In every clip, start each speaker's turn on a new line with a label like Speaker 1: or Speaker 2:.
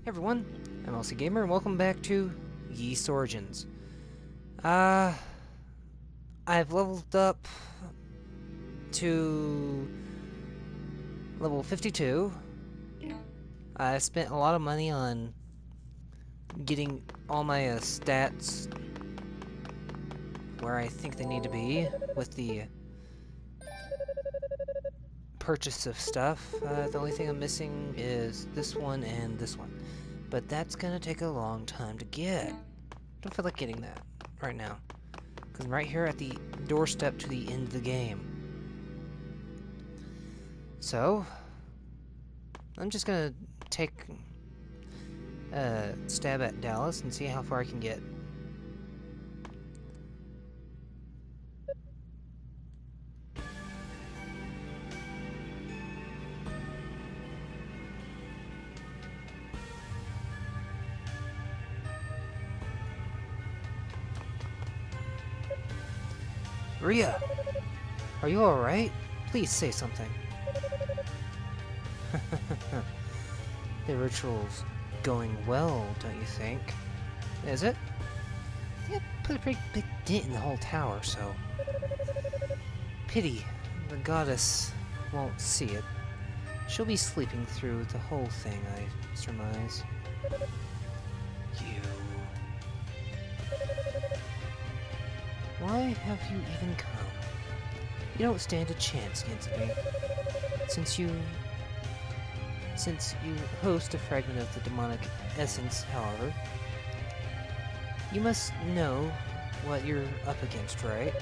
Speaker 1: Everyone, I'm LC Gamer and welcome back to Yeast Origins. I've leveled up to level 52. I spent a lot of money on getting all my stats where I think they need to be with the purchase of stuff. The only thing I'm missing is this one and this one. But that's gonna take a long time to get. Don't feel like getting that right now. Because I'm right here at the doorstep to the end of the game. So, I'm just gonna take a stab at Dallas and see how far I can get. Rhea! Are you alright? Please say something. The ritual's going well, don't you think? Is it? I think I put a pretty big dent in the whole tower, so... Pity the goddess won't see it. She'll be sleeping through the whole thing, I surmise. You... Why have you even come? You don't stand a chance against me. Since you host a fragment of the demonic essence, however, you must know what you're up against, right?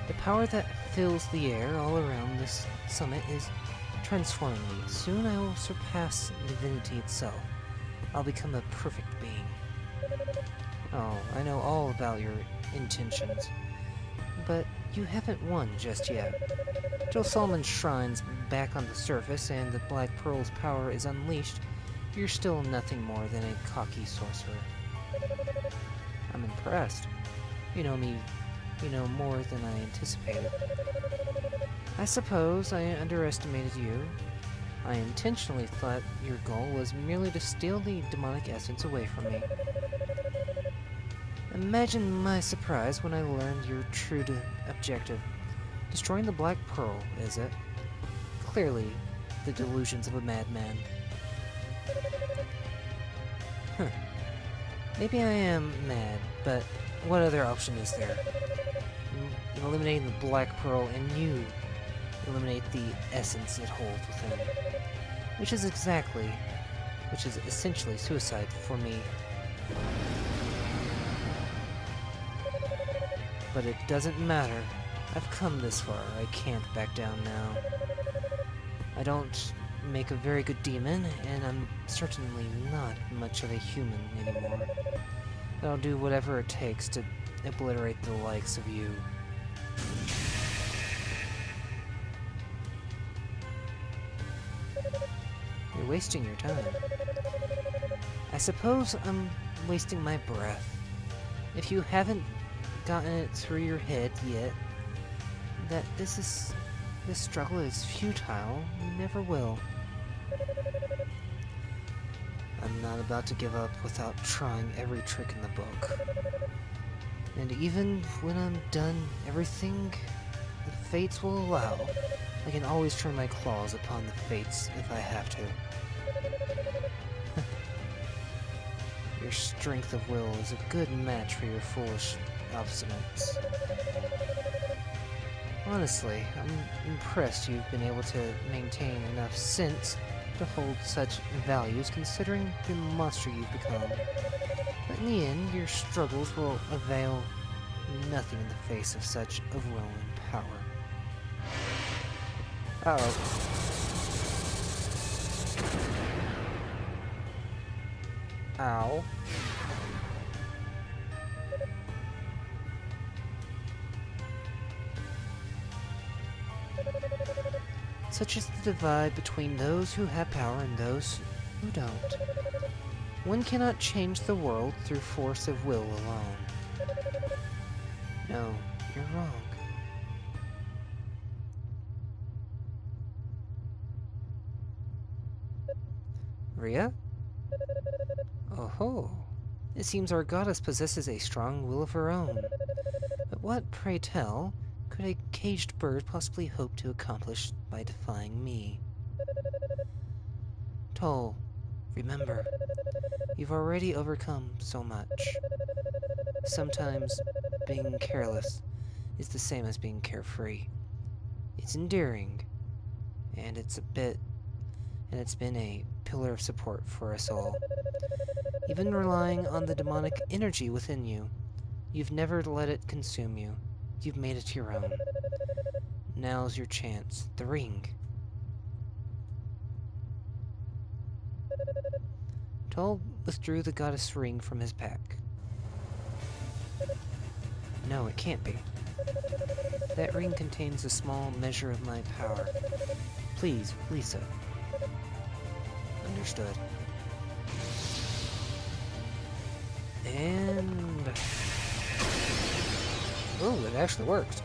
Speaker 1: The power that fills the air all around this summit is transforming me. Soon I will surpass divinity itself. I'll become a perfect being. Oh, I know all about your intentions, but you haven't won just yet. Till Solomon's Shrine's back on the surface and the Black Pearl's power is unleashed, you're still nothing more than a cocky sorcerer. I'm impressed. You know me, you know more than I anticipated. I suppose I underestimated you. I intentionally thought your goal was merely to steal the demonic essence away from me. Imagine my surprise when I learned your true objective. Destroying the Black Pearl, is it? Clearly, the delusions of a madman. Huh. Maybe I am mad, but what other option is there? Eliminating the Black Pearl and you eliminate the essence it holds within. Which is essentially suicide for me. But it doesn't matter. I've come this far. I can't back down now. I don't make a very good demon, and I'm certainly not much of a human anymore. But I'll do whatever it takes to obliterate the likes of you. You're wasting your time. I suppose I'm wasting my breath. If you haven't gotten it through your head yet that this struggle is futile, you never will. I'm not about to give up without trying every trick in the book. And even when I'm done everything the fates will allow, I can always turn my claws upon the fates if I have to. Your strength of will is a good match for your foolish obstinance. Honestly, I'm impressed you've been able to maintain enough sense to hold such values considering the monster you've become. But in the end, your struggles will avail nothing in the face of such overwhelming power. Uh-oh. Ow. Such is the divide between those who have power and those who don't. One cannot change the world through force of will alone. No, you're wrong. Rhea? Oh ho. It seems our goddess possesses a strong will of her own. But what, pray tell, could a caged bird possibly hope to accomplish by defying me? Toal, remember, you've already overcome so much. Sometimes being careless is the same as being carefree. It's endearing, and it's been a pillar of support for us all. Even relying on the demonic energy within you, you've never let it consume you. You've made it your own. Now's your chance. The ring. Toal withdrew the goddess ring from his pack. No, it can't be. That ring contains a small measure of my power. Please, Lisa. Understood. And... oh, it actually worked.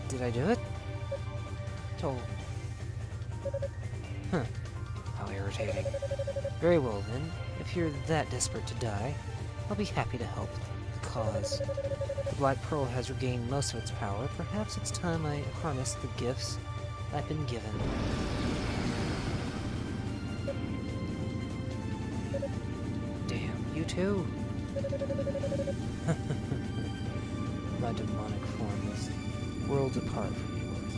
Speaker 1: Did I do it? Toal. Huh. How irritating. Very well then, if you're that desperate to die, I'll be happy to help the cause. The Black Pearl has regained most of its power. Perhaps it's time I harness the gifts I've been given. Damn, you too? My demonic form is worlds apart from yours.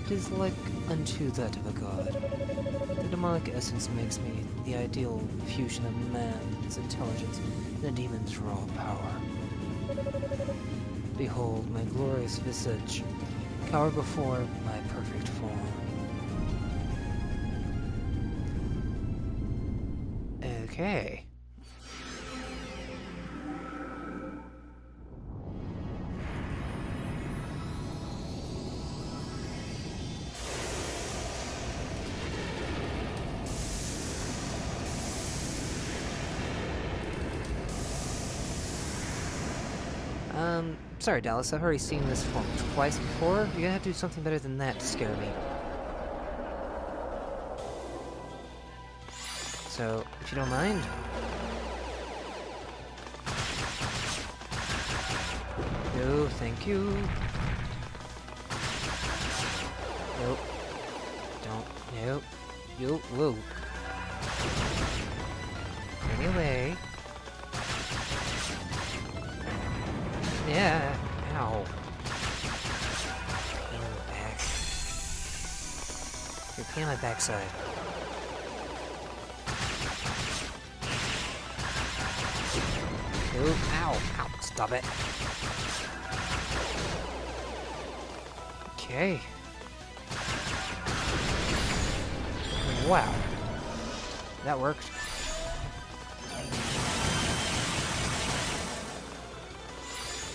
Speaker 1: It is like unto that of a god. The demonic essence makes me the ideal fusion of man's intelligence and a demon's raw power. Behold my glorious visage, cower before my perfect form. Okay. Sorry, Dalles, I've already seen this form twice before. You're gonna have to do something better than that to scare me. So, if you don't mind... no, thank you. Nope. Don't. Nope. Yo, whoa. Anyway... yeah, ow. In the back. You're pain on my backside. Ooh, ow, ow, stop it. Okay. Wow. That worked.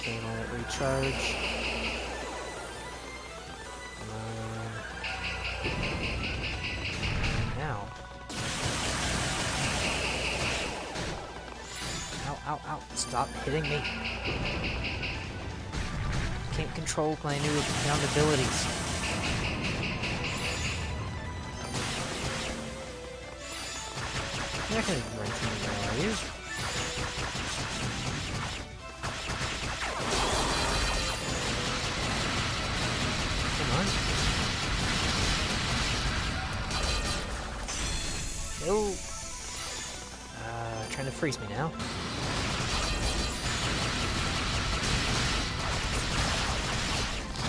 Speaker 1: Okay, let it recharge. Now. Ow, ow, ow. Stop hitting me. Can't control my new found abilities. You're not gonna run through me now, are you? Oh, trying to freeze me now.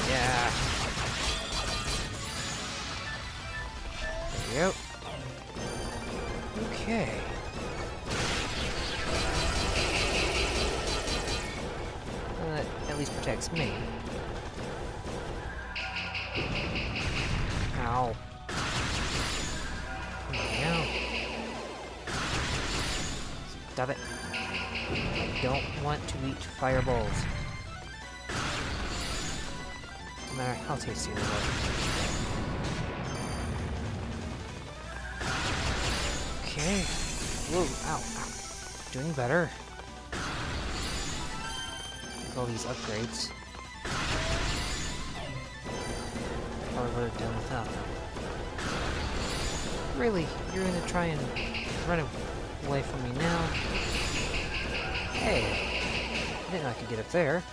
Speaker 1: Yeah. There we go. Okay. That at least protects me. Ow. Now. Stop it. I don't want to eat fireballs. No matter how tasty they are. Okay. Whoa, ow, ow. Doing better. With all these upgrades. Probably would have done without them. Really? You're gonna try and run away from me now? Hey! I didn't know I could get up there.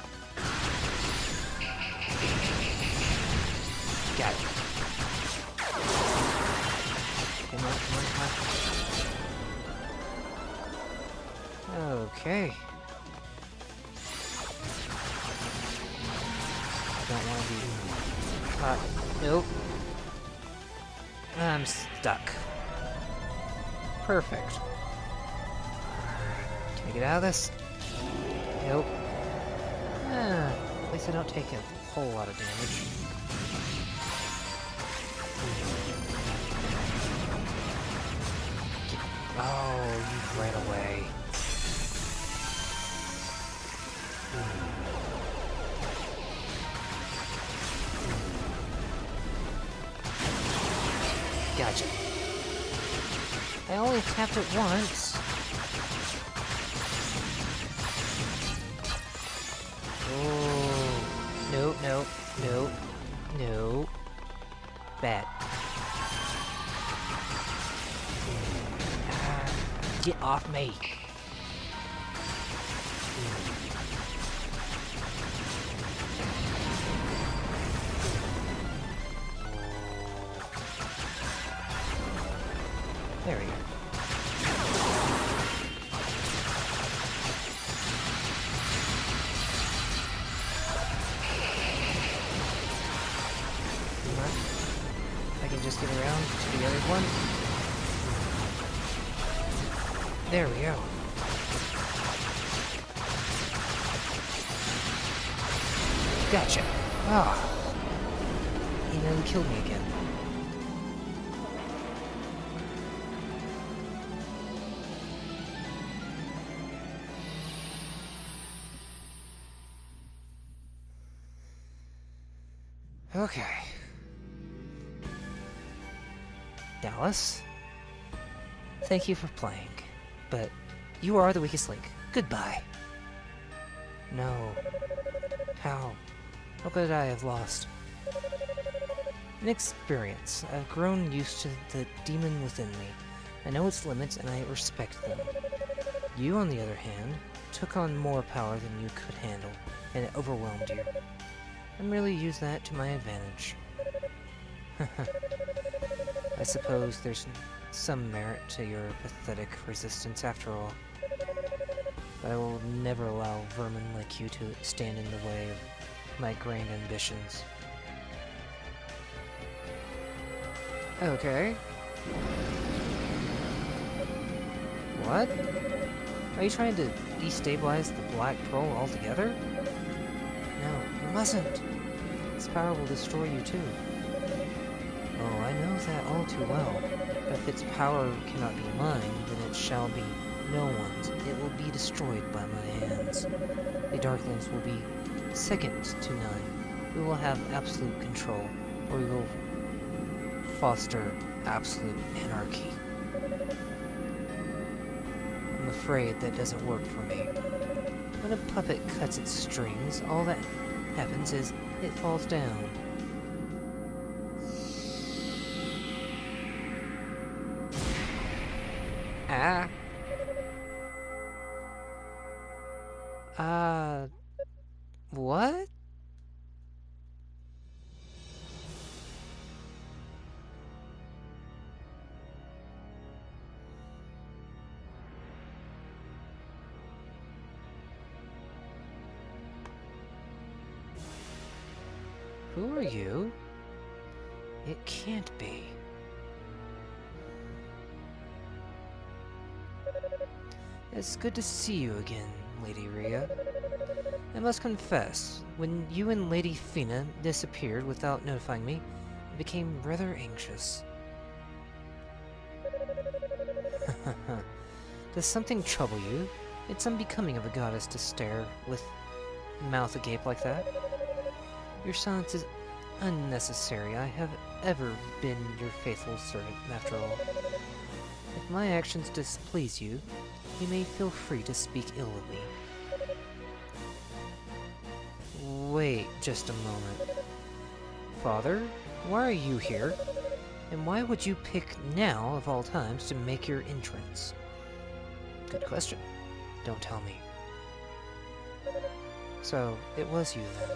Speaker 1: Got it. Come on, come on, come on. Okay. I don't want to be caught. Nope. I'm stuck. Perfect. Can I get out of this? Nope. At least I don't take a whole lot of damage. Oh, you ran away. Gotcha. I only tapped it once. Oh. Nope, nope, nope, nope. Bad. Get off me. There we go. I can just get around to the other one. There we go. Gotcha. Ah. He nearly killed me again. Okay. Dalles, thank you for playing, but you are the weakest link. Goodbye. No. How? How could I have lost? An experience. I've grown used to the demon within me. I know its limits and I respect them. You, on the other hand, took on more power than you could handle, and it overwhelmed you. I merely used that to my advantage. I suppose there's some merit to your pathetic resistance after all. But I will never allow vermin like you to stand in the way of my grand ambitions. Okay. What? Are you trying to destabilize the Black Pearl altogether? No, you mustn't. Its power will destroy you too. Oh, I know that all too well. But if its power cannot be mine, then it shall be no one's. It will be destroyed by my hands. The Darklings will be second to none. We will have absolute control, or we will foster absolute anarchy. I'm afraid that doesn't work for me. When a puppet cuts its strings, all that happens is it falls down. Ah. What? Who are you? It can't be. It's good to see you again, Lady Rhea. I must confess, when you and Lady Fina disappeared without notifying me, I became rather anxious. Does something trouble you? It's unbecoming of a goddess to stare with mouth agape like that. Your silence is unnecessary. I have ever been your faithful servant, after all. If my actions displease you, you may feel free to speak ill of me. Wait just a moment. Father, why are you here? And why would you pick now, of all times, to make your entrance? Good question. Don't tell me. So, it was you then.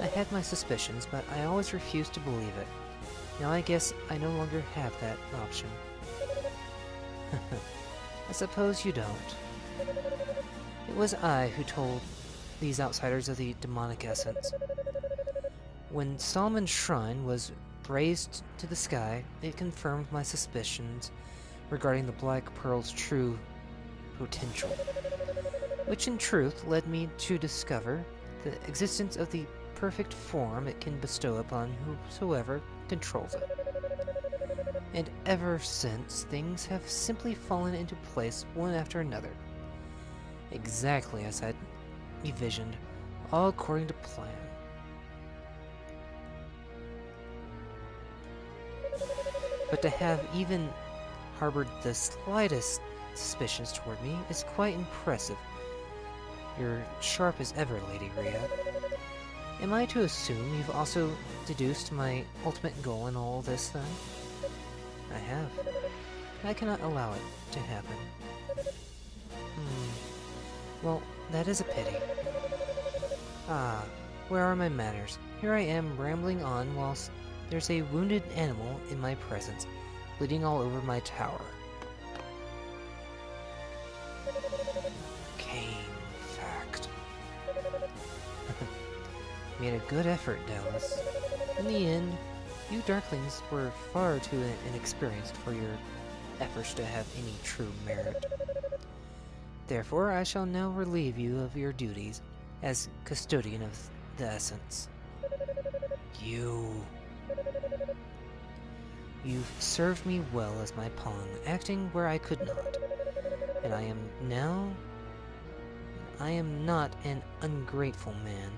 Speaker 1: I had my suspicions, but I always refused to believe it. Now I guess I no longer have that option. I suppose you don't. It was I who told these outsiders of the demonic essence. When Solomon's shrine was raised to the sky, it confirmed my suspicions regarding the Black Pearl's true potential, which in truth led me to discover the existence of the perfect form it can bestow upon whosoever controls it. And ever since, things have simply fallen into place one after another, exactly as I'd envisioned, all according to plan. But to have even harbored the slightest suspicions toward me is quite impressive. You're sharp as ever, Lady Rhea. Am I to assume you've also deduced my ultimate goal in all this, then? I have. I cannot allow it to happen. Well, that is a pity. Ah, where are my manners? Here I am rambling on whilst there's a wounded animal in my presence, bleeding all over my tower. Fact. Made a good effort, Dalles. In the end, you Darklings were far too inexperienced for your efforts to have any true merit. Therefore, I shall now relieve you of your duties as custodian of the essence. You've served me well as my pawn, acting where I could not, and I am not an ungrateful man.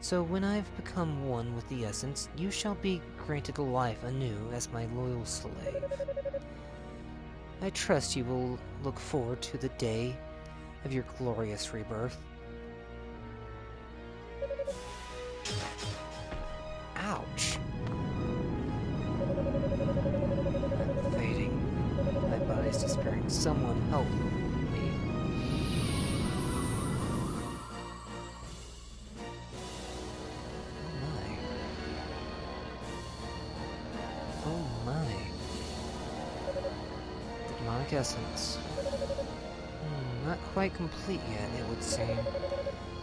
Speaker 1: So when I've become one with the essence, you shall be granted life anew as my loyal slave. I trust you will look forward to the day of your glorious rebirth. Ouch! I'm fading. My body's despairing. Someone help me. Oh my. The demonic essence. Not quite complete yet, it would seem.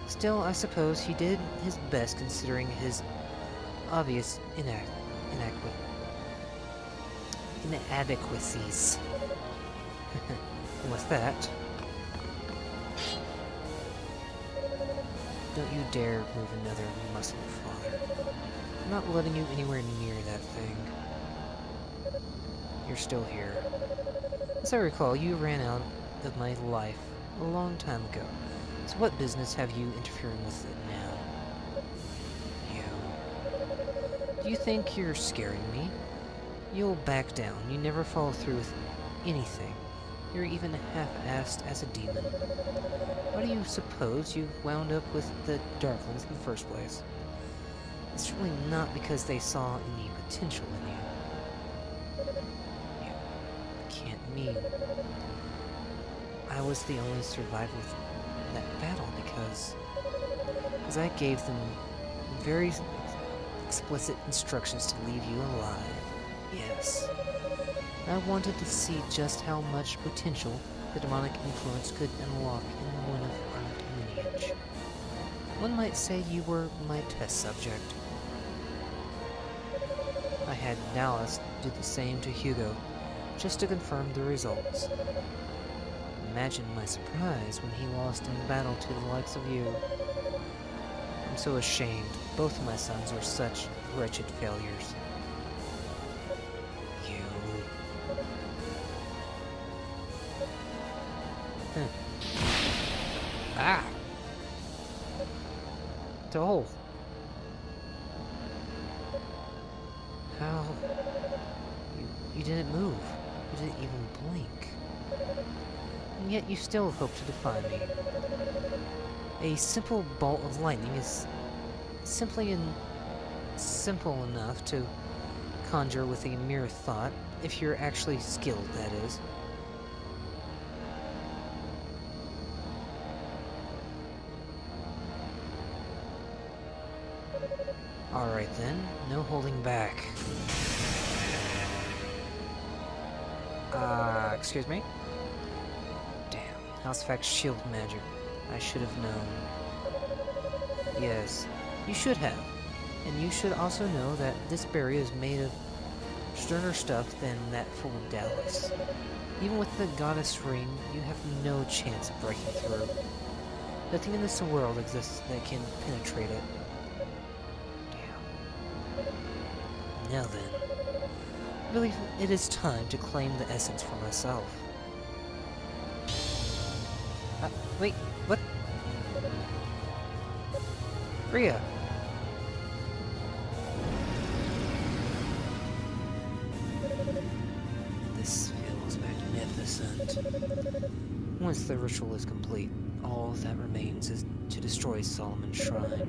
Speaker 1: Still, I suppose he did his best considering his obvious inadequacies. And with that, don't you dare move another muscle, Father. I'm not letting you anywhere near that thing. You're still here. As I recall, you ran out of my life a long time ago. So what business have you interfering with it now? You. Do you think you're scaring me? You'll back down. You never follow through with anything. You're even half-assed as a demon. Why do you suppose you wound up with the Darklings in the first place? It's surely not because they saw any potential in you. You can't mean I was the only survivor of that battle because I gave them very explicit instructions to leave you alive. Yes. I wanted to see just how much potential the demonic influence could unlock in one of our lineage. One might say you were my test subject. I had Dalles do the same to Hugo, just to confirm the results. Imagine my surprise when he lost in battle to the likes of you. I'm so ashamed. Both of my sons are such wretched failures. You. Ah! Toal. How? You didn't move. You didn't even blink. And yet you still hope to defy me. A simple bolt of lightning is simple enough to conjure with a mere thought, if you're actually skilled, that is. Alright then, no holding back. Excuse me? Damn, Housefax shield magic. I should have known. Yes, you should have. And you should also know that this barrier is made of sterner stuff than that fool Dalles. Even with the goddess ring, you have no chance of breaking through. Nothing in this world exists that can penetrate it. Damn. Now then, I believe it is time to claim the essence for myself. Wait, what? Rhea! This feels magnificent. Once the ritual is complete, all that remains is to destroy Solomon's shrine.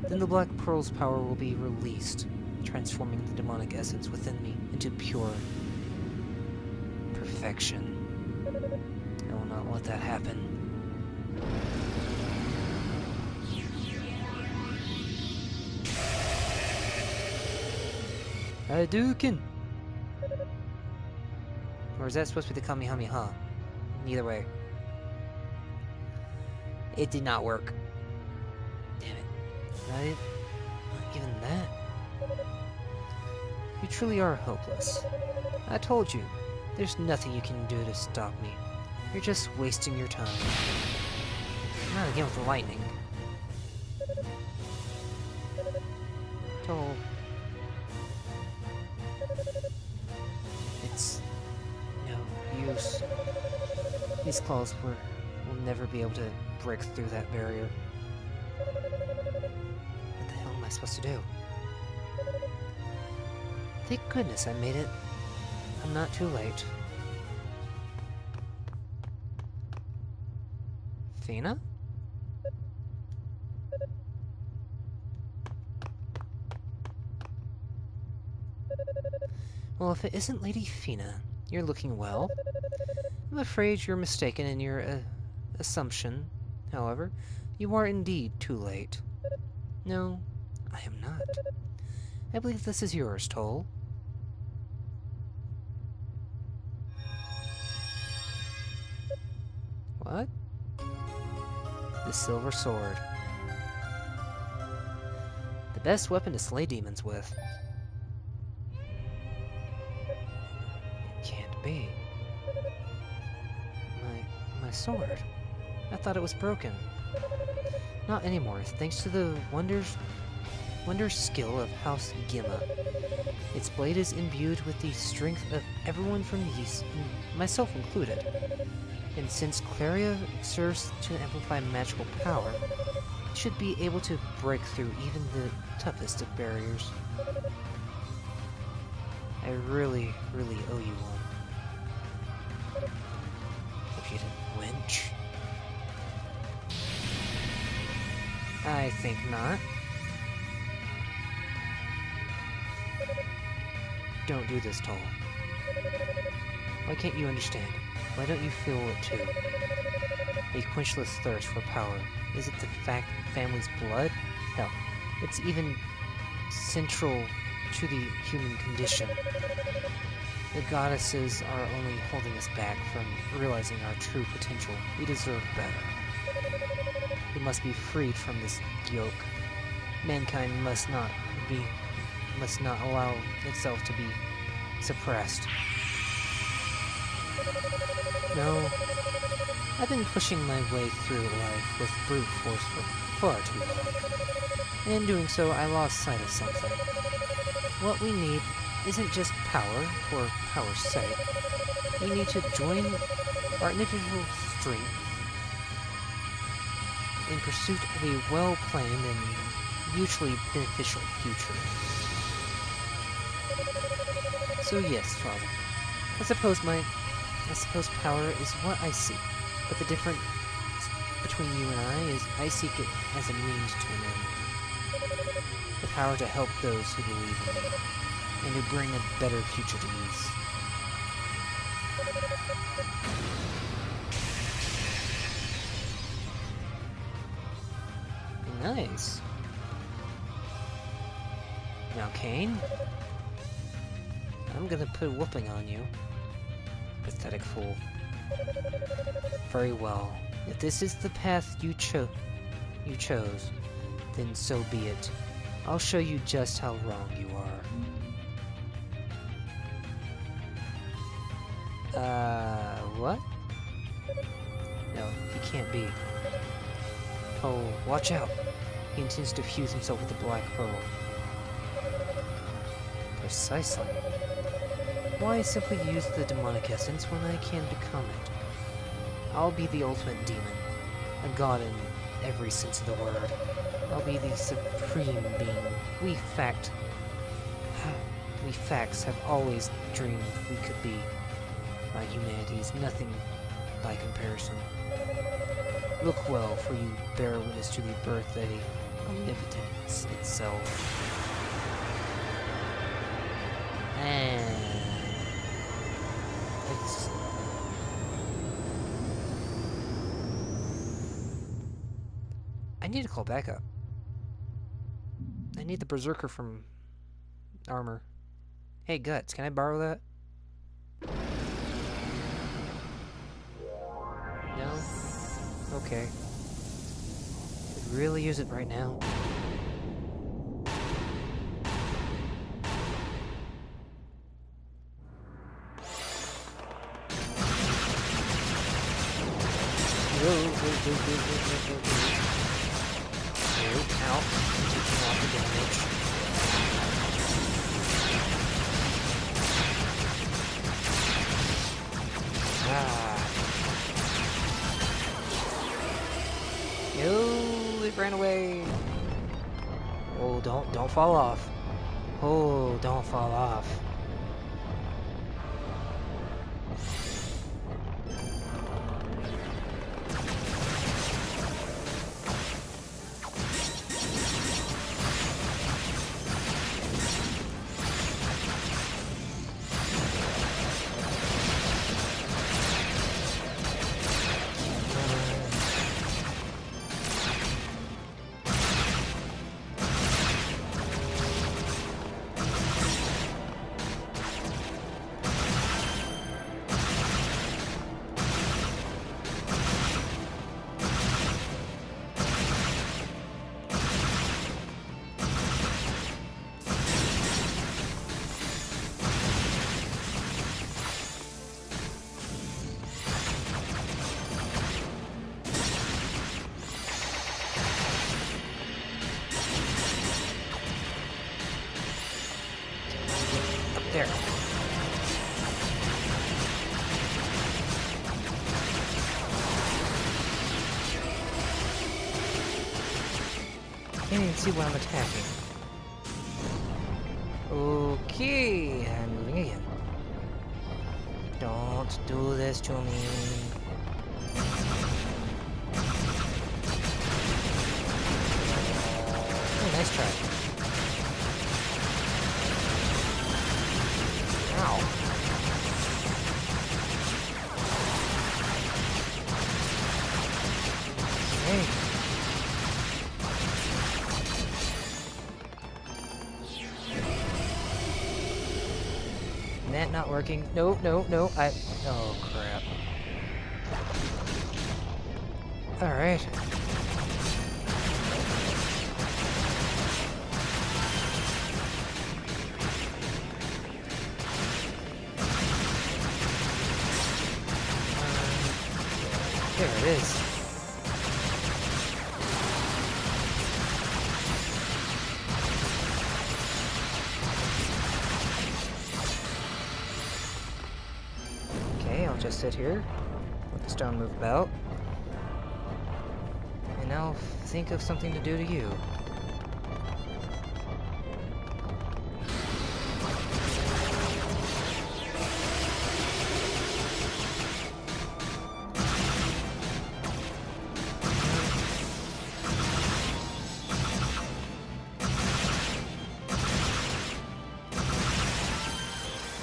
Speaker 1: Then the Black Pearl's power will be released, transforming the demonic essence within me into pure perfection. I will not let that happen. Hadouken! Or is that supposed to be the Kamehameha? Either way. It did not work. Damn it. Not even that. You truly are hopeless. I told you, there's nothing you can do to stop me. You're just wasting your time. Not again with the lightning. Toal. It's no use. These claws will never be able to break through that barrier. What the hell am I supposed to do? Thank goodness I made it. I'm not too late. Fina? Well, if it isn't Lady Fina, you're looking well. I'm afraid you're mistaken in your assumption. However, you are indeed too late. No, I am not. I believe this is yours, Toal. What? The silver sword. The best weapon to slay demons with. It can't be. My sword. I thought it was broken. Not anymore, thanks to the wondrous skill of House Gimma. Its blade is imbued with the strength of everyone from the East, myself included. And since Claria serves to amplify magical power, it should be able to break through even the toughest of barriers. I really, really owe you one. Hope you didn't winch. I think not. Don't do this, Toal. Why can't you understand? Why don't you feel it too? A quenchless thirst for power. Is it the family's blood? Hell, it's even central to the human condition. The goddesses are only holding us back from realizing our true potential. We deserve better. We must be freed from this yoke. Mankind must not allow itself to be suppressed. No, I've been pushing my way through life with brute force for far too long. And in doing so, I lost sight of something. What we need isn't just power for power's sake. We need to join our individual strength in pursuit of a well-planned and mutually beneficial future. So yes, Father, I suppose power is what I seek, but the difference between you and I is I seek it as a means to an end. The power to help those who believe in me. and to bring a better future to these. Nice. Now, Kane, I'm gonna put a whooping on you. Pathetic fool. Very well. If this is the path you chose, then so be it. I'll show you just how wrong you are. What? No, he can't be. Oh, watch out! He intends to fuse himself with the black pearl. Precisely. Why simply use the demonic essence when I can become it? I'll be the ultimate demon, a god in every sense of the word. I'll be the supreme being. We facts have always dreamed we could be. My humanity is nothing by comparison. Look well, for you bear witness to the birth of the omnipotence itself. And it's I need to call backup. I need the berserker from armor. Hey Guts, can I borrow that? No? Okay. Could really use it right now. Ow. Taking off the damage. Yo, it ran away. Oh, don't fall off. Oh, don't fall off. There. Can't even see what I'm attacking. Okay, I'm moving again. Don't do this to me. Oh, nice try. Ow. Hey. That not working. No. Oh, crap. Alright. There it is. Okay, I'll just sit here, let the stone move about, and I'll think of something to do to you.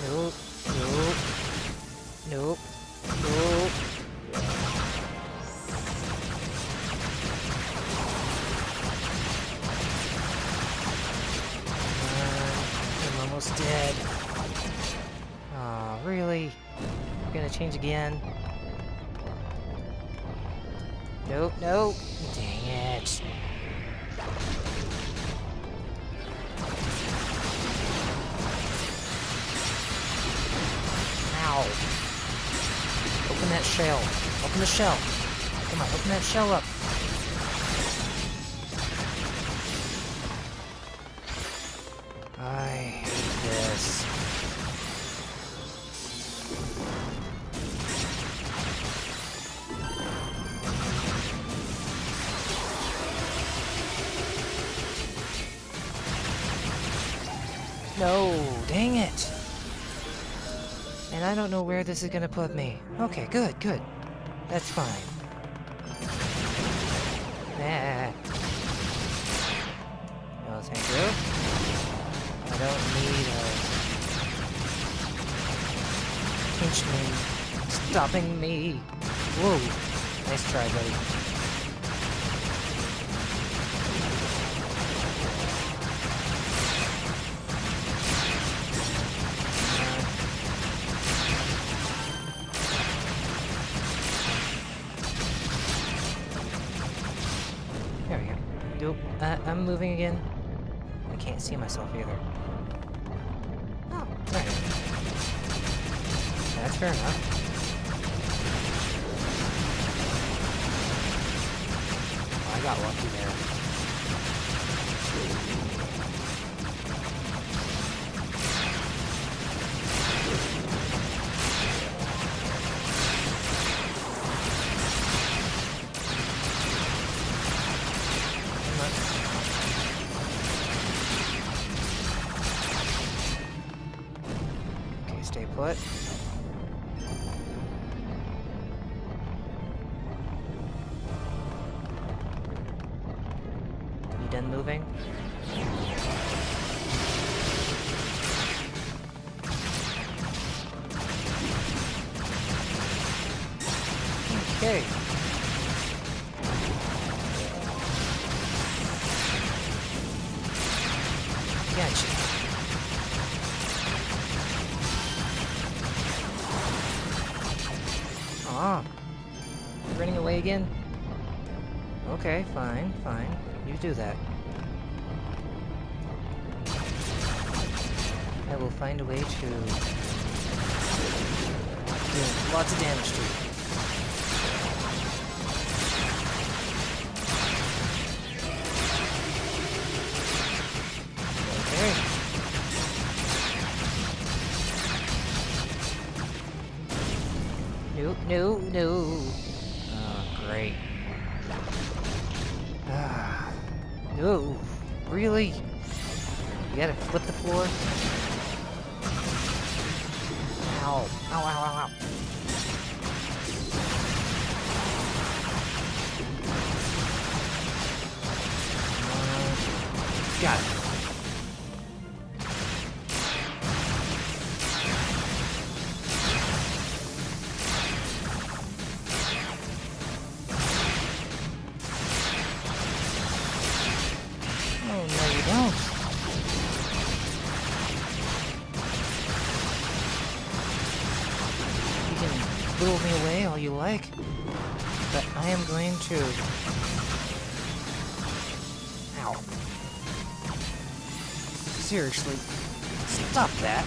Speaker 1: Nope. Nope. Nope. Nope. I'm almost dead. Aw, really? We're gonna change again? Nope, nope. Dang it. Ow. Open that shell. Open the shell. Come on, open that shell up. I hate this. No, dang it. And I don't know where this is gonna put me. Okay, good, good. That's fine. Nah. No, thank you. I don't need a henchman stopping me. Whoa. Nice try, buddy. There we go. Nope. I'm moving again. I can't see myself either. Oh, right. That's fair enough. Oh, I got lucky there. Okay, stay put. You done moving? Okay. Gotcha. Ah, running away again? Okay, fine, fine. You do that. I will find a way to do lots of damage to you. Okay. No, no, no. Oh, great. Ah, no. Really? You gotta flip the floor? Ow. Ow, ow, ow, ow. Got it. Oh, no you don't. You can whittle me away all you like, but I am going to... Ow. Seriously, stop that.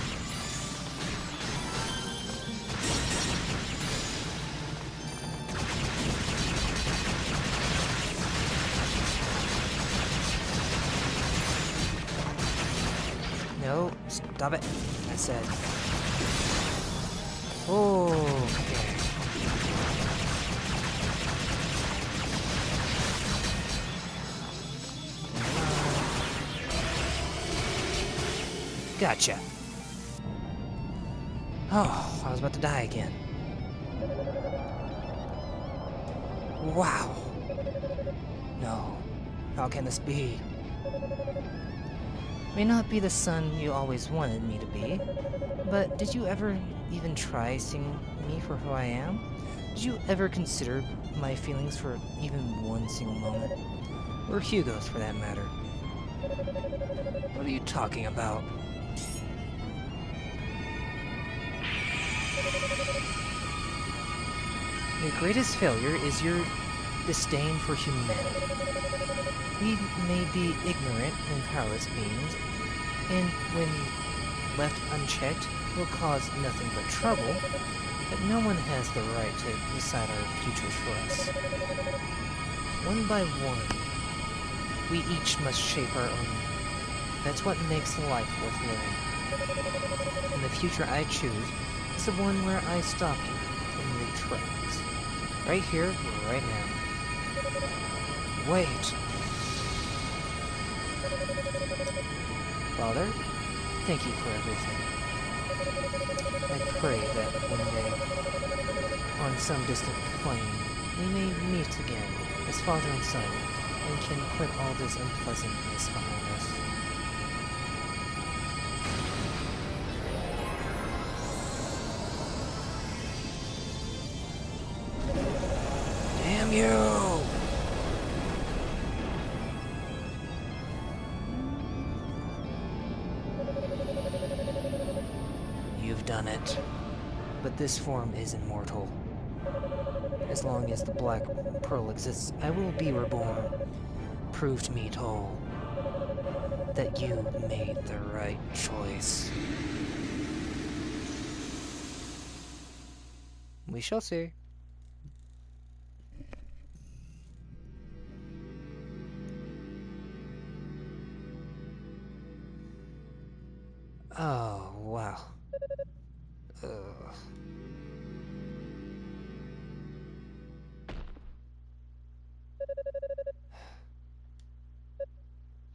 Speaker 1: No, stop it. I said. Okay. Gotcha. Oh, I was about to die again. Wow. No. How can this be? May not be the son you always wanted me to be, but did you ever even try seeing me for who I am? Did you ever consider my feelings for even one single moment? Or Hugo's, for that matter? What are you talking about? Your greatest failure is your disdain for humanity. We may be ignorant and powerless beings, and when left unchecked, will cause nothing but trouble, but no one has the right to decide our futures for us. One by one, we each must shape our own. That's what makes life worth living. And the future I choose is the one where I stop you in your tracks. Right here, right now. Wait. Father, thank you for everything. I pray that one day, on some distant plane, we may meet again as father and son, and can put all this unpleasantness behind us. Damn you! You've done it. But this form is immortal. As long as the Black Pearl exists, I will be reborn. Prove to me, Toal, that you made the right choice. We shall see. Oh, wow.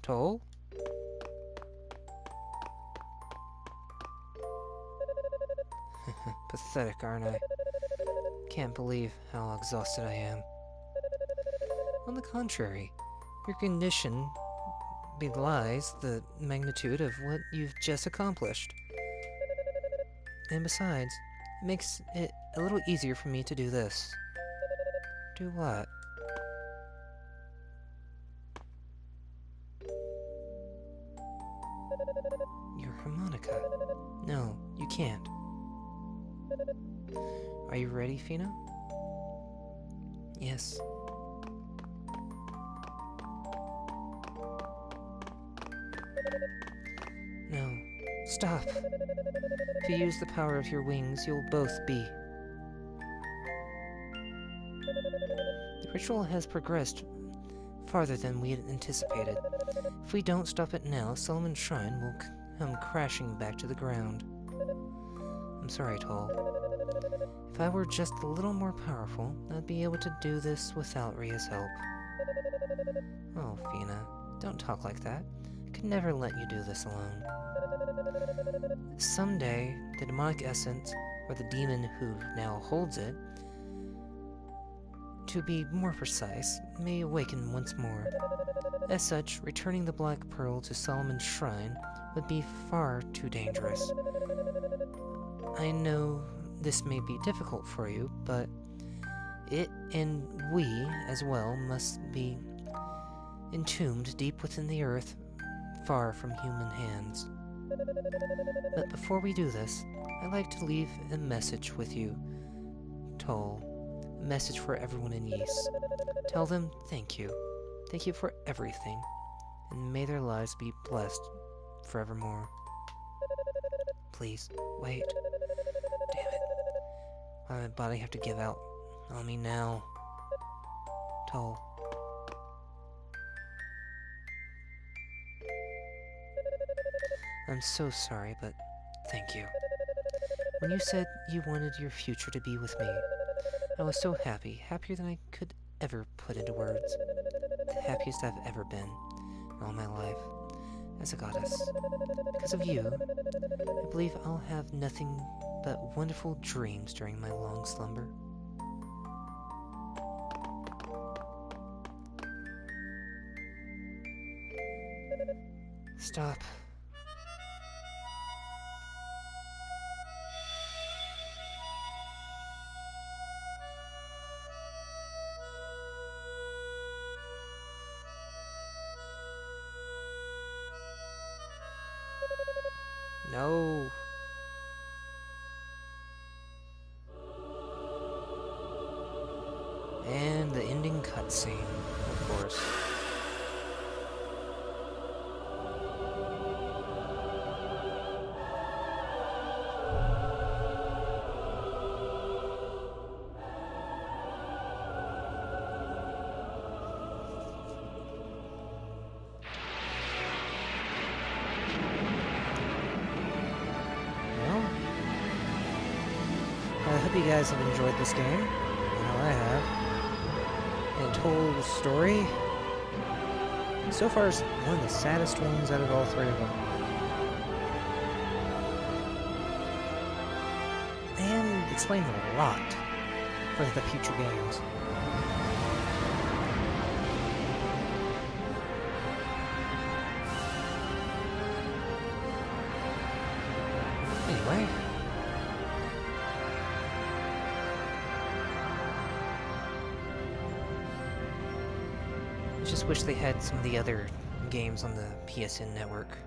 Speaker 1: Toal? Pathetic, aren't I? Can't believe how exhausted I am. On the contrary, your condition belies the magnitude of what you've just accomplished. And besides, it makes it a little easier for me to do this. Do what? Your harmonica. No, you can't. Are you ready, Fina? Yes. No. Stop. If you use the power of your wings, you'll both be. The ritual has progressed farther than we had anticipated. If we don't stop it now, Solomon's Shrine will come crashing back to the ground. I'm sorry, Toal. If I were just a little more powerful, I'd be able to do this without Ria's help. Oh, Fina, don't talk like that. I could never let you do this alone. Someday, the demonic essence, or the demon who now holds it, to be more precise, may awaken once more. As such, returning the Black Pearl to Solomon's Shrine would be far too dangerous. I know this may be difficult for you, but it and we, as well, must be entombed deep within the earth, far from human hands. But before we do this, I'd like to leave a message with you, Toal. A message for everyone in Ys. Tell them thank you. Thank you for everything, and may their lives be blessed forevermore. Please, wait. Damn it. Why did my body have to give out on me now? Toal. I'm so sorry, but thank you. When you said you wanted your future to be with me, I was so happy, happier than I could ever put into words. The happiest I've ever been in all my life, as a goddess. Because of you, I believe I'll have nothing but wonderful dreams during my long slumber. Stop. No. And the ending cutscene, of course. Well, I hope you guys have enjoyed this game. I know I have. And Toal's story, so far, is one of the saddest ones out of all three of them. And explains a lot for the future games. Anyway. I just wish they had some of the other games on the PSN network.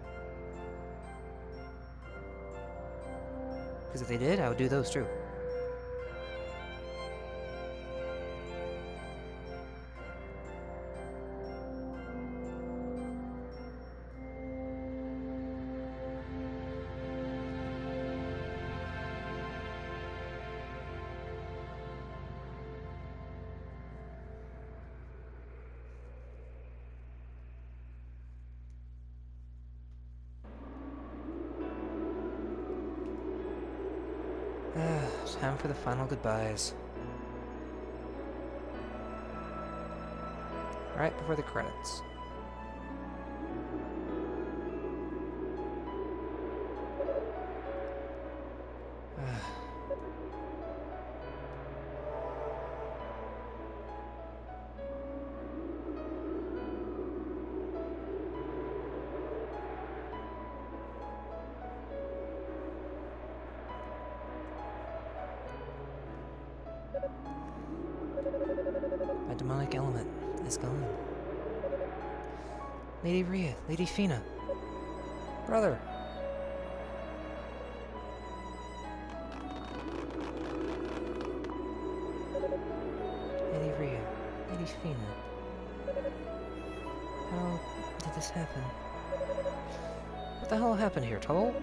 Speaker 1: Because if they did, I would do those too. Time for the final goodbyes. Right before the credits. My demonic element is gone. Lady Rhea, Lady Fina. Brother. Lady Rhea, Lady Fina. How did this happen? What the hell happened here, Toal?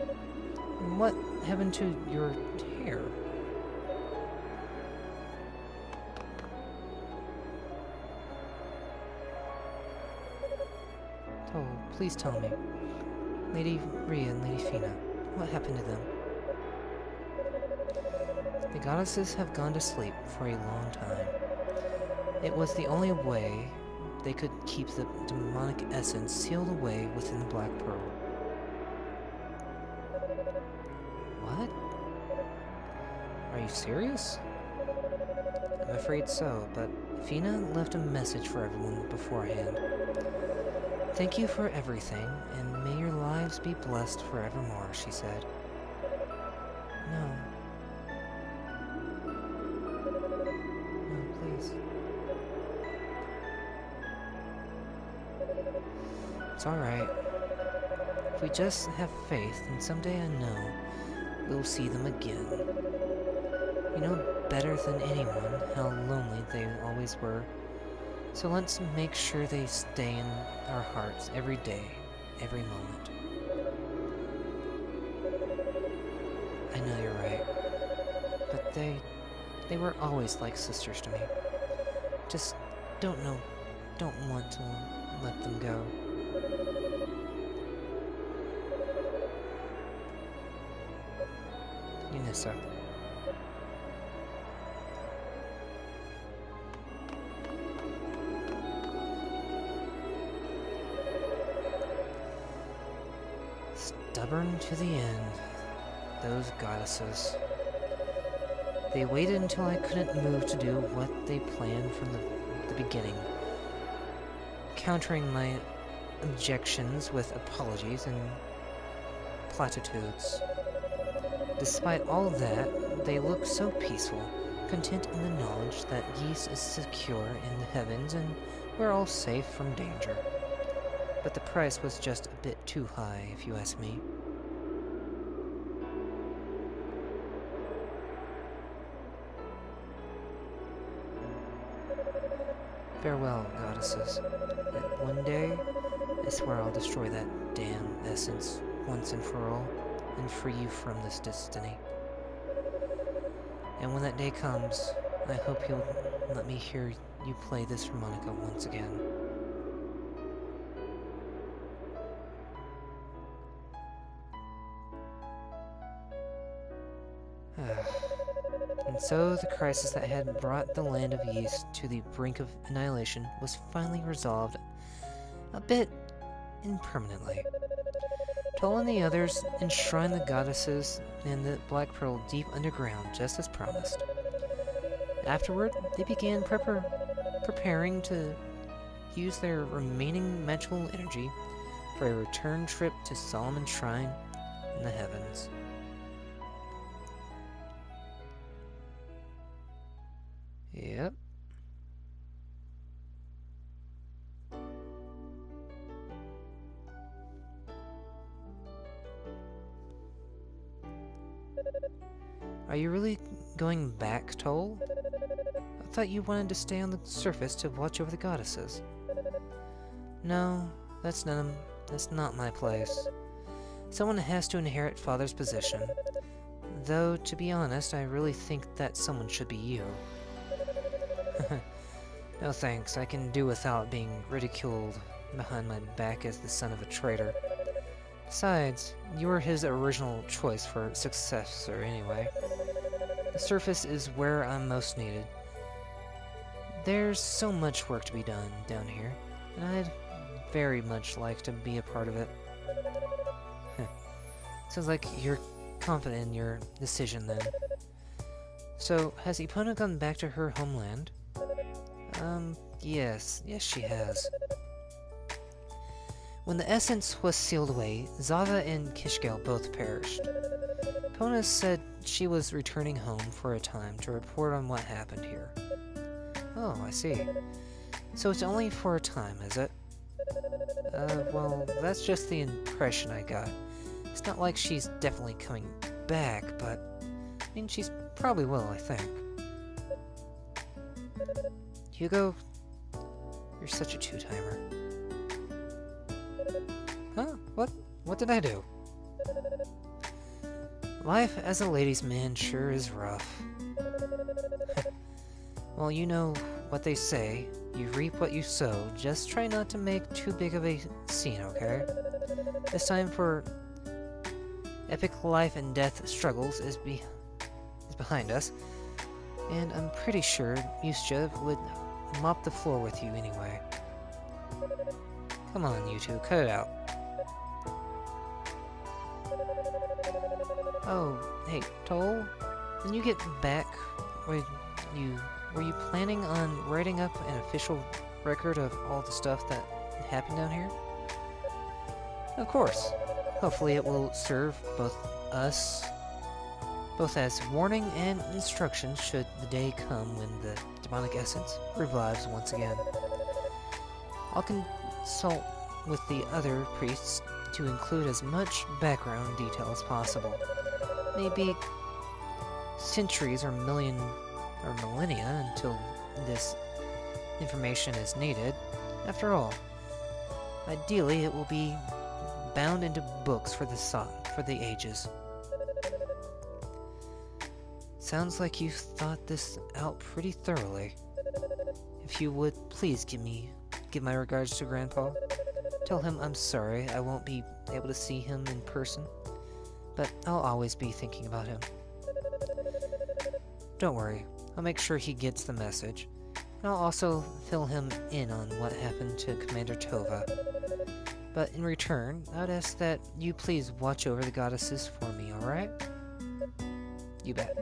Speaker 1: And what happened to your hair? Oh, please tell me. Lady Rhea and Lady Fina, what happened to them? The goddesses have gone to sleep for a long time. It was the only way they could keep the demonic essence sealed away within the Black Pearl. What? Are you serious? I'm afraid so, but Fina left a message for everyone beforehand. Thank you for everything, and may your lives be blessed forevermore, she said. No. No, please. It's alright. If we just have faith, then someday I know we'll see them again. You know better than anyone how lonely they always were. So let's make sure they stay in our hearts every day, every moment. I know you're right. But they were always like sisters to me. Just don't want to let them go. Unissa. Stubborn to the end, those goddesses. They waited until I couldn't move to do what they planned from the beginning, countering my objections with apologies and platitudes. Despite all that, they look so peaceful, content in the knowledge that Ys is secure in the heavens and we're all safe from danger. But the price was just a bit too high, if you ask me. Farewell, goddesses. And one day, I swear I'll destroy that damn essence once and for all, and free you from this destiny. And when that day comes, I hope you'll let me hear you play this harmonica once again. And so the crisis that had brought the land of Yeast to the brink of annihilation was finally resolved, a bit impermanently. Toal and the others enshrined the goddesses in the Black Pearl deep underground, just as promised. Afterward, they began preparing to use their remaining magical energy for a return trip to Solomon's Shrine in the heavens. Yep. Are you really going back, Toal? I thought you wanted to stay on the surface to watch over the goddesses. No, that's not my place. Someone has to inherit Father's position. Though, to be honest, I really think that someone should be you. No thanks, I can do without being ridiculed behind my back as the son of a traitor. Besides, you were his original choice for successor anyway. The surface is where I'm most needed. There's so much work to be done down here, and I'd very much like to be a part of it. Sounds like you're confident in your decision then. So, has Epona gone back to her homeland? Yes she has. When the essence was sealed away, Zava and Kishkel both perished. Epona said she was returning home for a time to report on what happened here. Oh, I see. So it's only for a time, is it? Well, that's just the impression I got. It's not like she's definitely coming back, but... I mean, she's probably will, I think. Hugo, you're such a two-timer. Huh? What did I do? Life as a ladies' man sure is rough. Well, you know what they say. You reap what you sow. Just try not to make too big of a scene, okay? This time for epic life and death struggles is behind us. And I'm pretty sure Yusjev would mop the floor with you anyway. Come on, you two, cut it out. Oh, hey, Toal, when you get back, were you planning on writing up an official record of all the stuff that happened down here? Of course. Hopefully it will serve both as warning and instruction should the day come when the demonic essence revives once again. I'll consult with the other priests to include as much background detail as possible. Maybe centuries or millennia until this information is needed. After all, ideally it will be bound into books for the ages. Sounds like you've thought this out pretty thoroughly. If you would, please give my regards to Grandpa. Tell him I'm sorry I won't be able to see him in person, but I'll always be thinking about him. Don't worry, I'll make sure he gets the message, and I'll also fill him in on what happened to Commander Tova. But in return, I'd ask that you please watch over the goddesses for me, alright? You bet.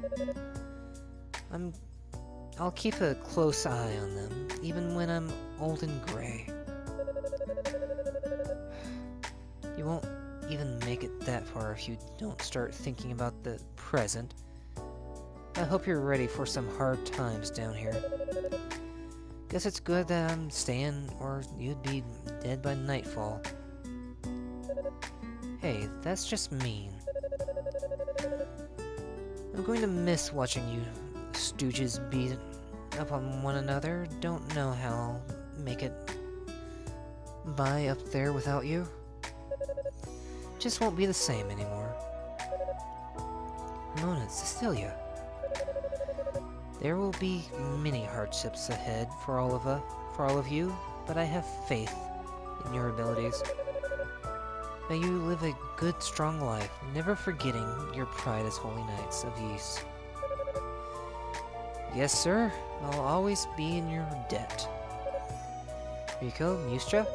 Speaker 1: I'll keep a close eye on them, even when I'm old and gray. You won't even make it that far if you don't start thinking about the present. I hope you're ready for some hard times down here. Guess it's good that I'm staying, or you'd be dead by nightfall. Hey, that's just mean. I'm going to miss watching you stooges beat up on one another. Don't know how make it by up there without you. Just won't be the same anymore. Mona, Cecilia. There will be many hardships ahead for all of you, but I have faith in your abilities. May you live a good, strong life, never forgetting your pride as holy knights of Ys. Yes, sir. I'll always be in your debt. Rico, Mustra,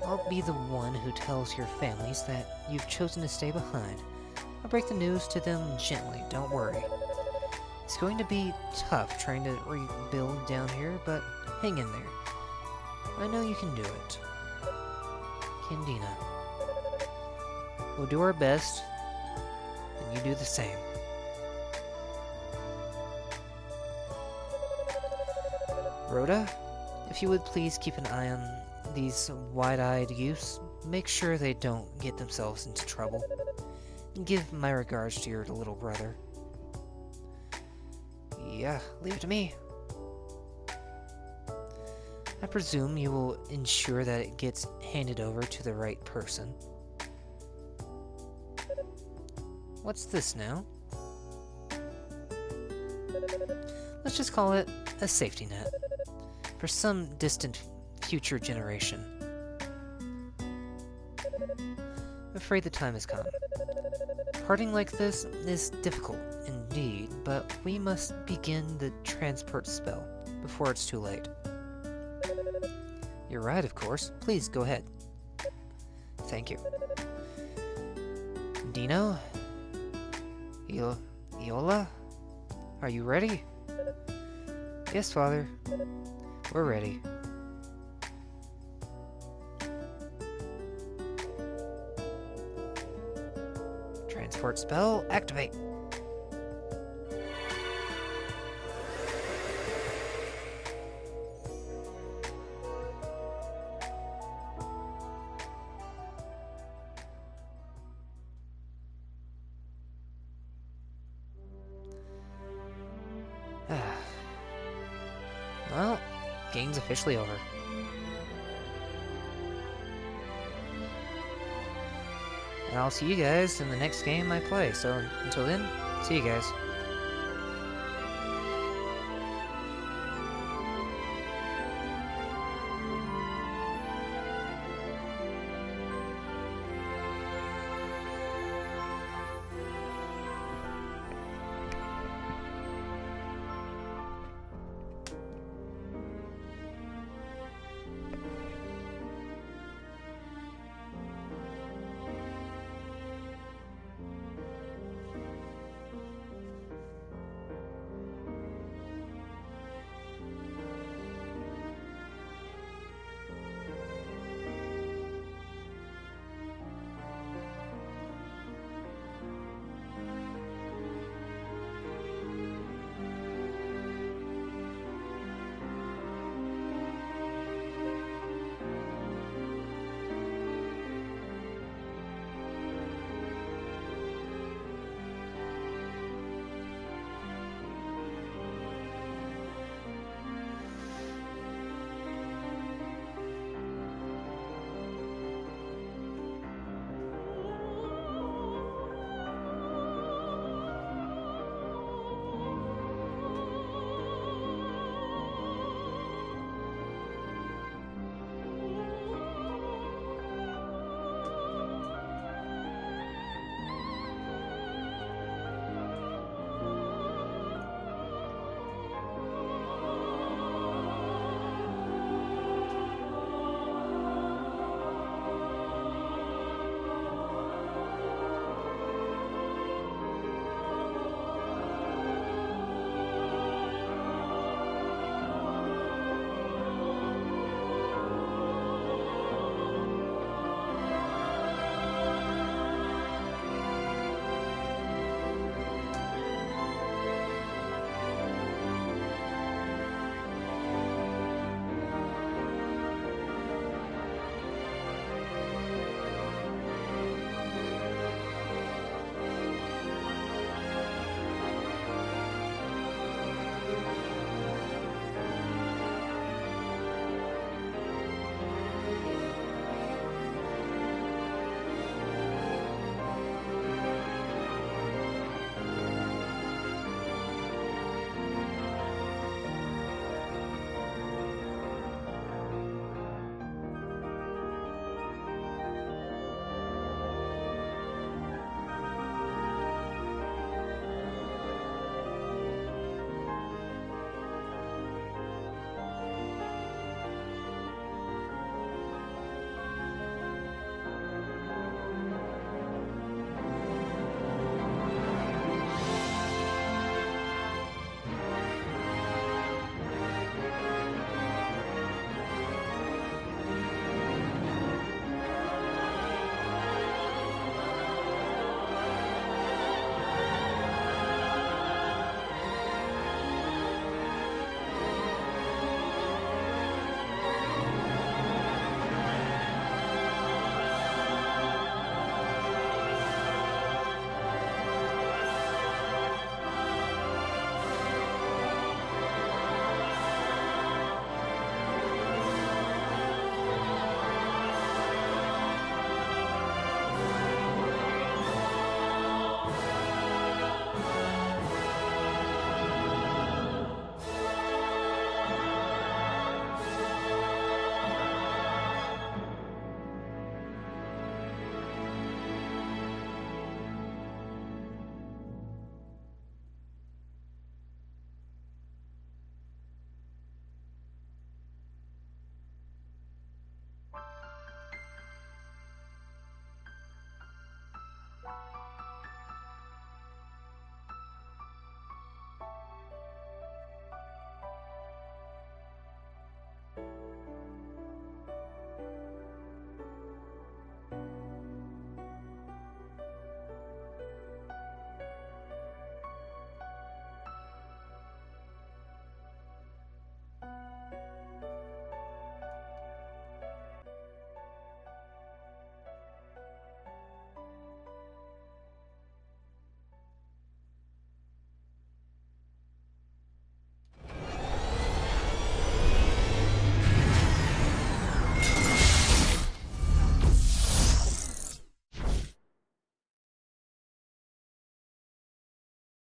Speaker 1: I'll be the one who tells your families that you've chosen to stay behind. I'll break the news to them gently, don't worry. It's going to be tough trying to rebuild down here, but hang in there. I know you can do it. Candina. We'll do our best, and you do the same. Rhoda, if you would please keep an eye on these wide-eyed youths, make sure they don't get themselves into trouble. And give my regards to your little brother. Yeah, leave it to me. I presume you will ensure that it gets handed over to the right person. What's this now? Let's just call it a safety net. For some distant future generation. I'm afraid the time has come. Parting like this is difficult indeed, but we must begin the transport spell before it's too late. You're right, of course. Please, go ahead. Thank you. Dino? Iola? Are you ready? Yes, Father. We're ready. Transport spell, activate. Well, game's officially over. And I'll see you guys in the next game I play, so until then, see you guys.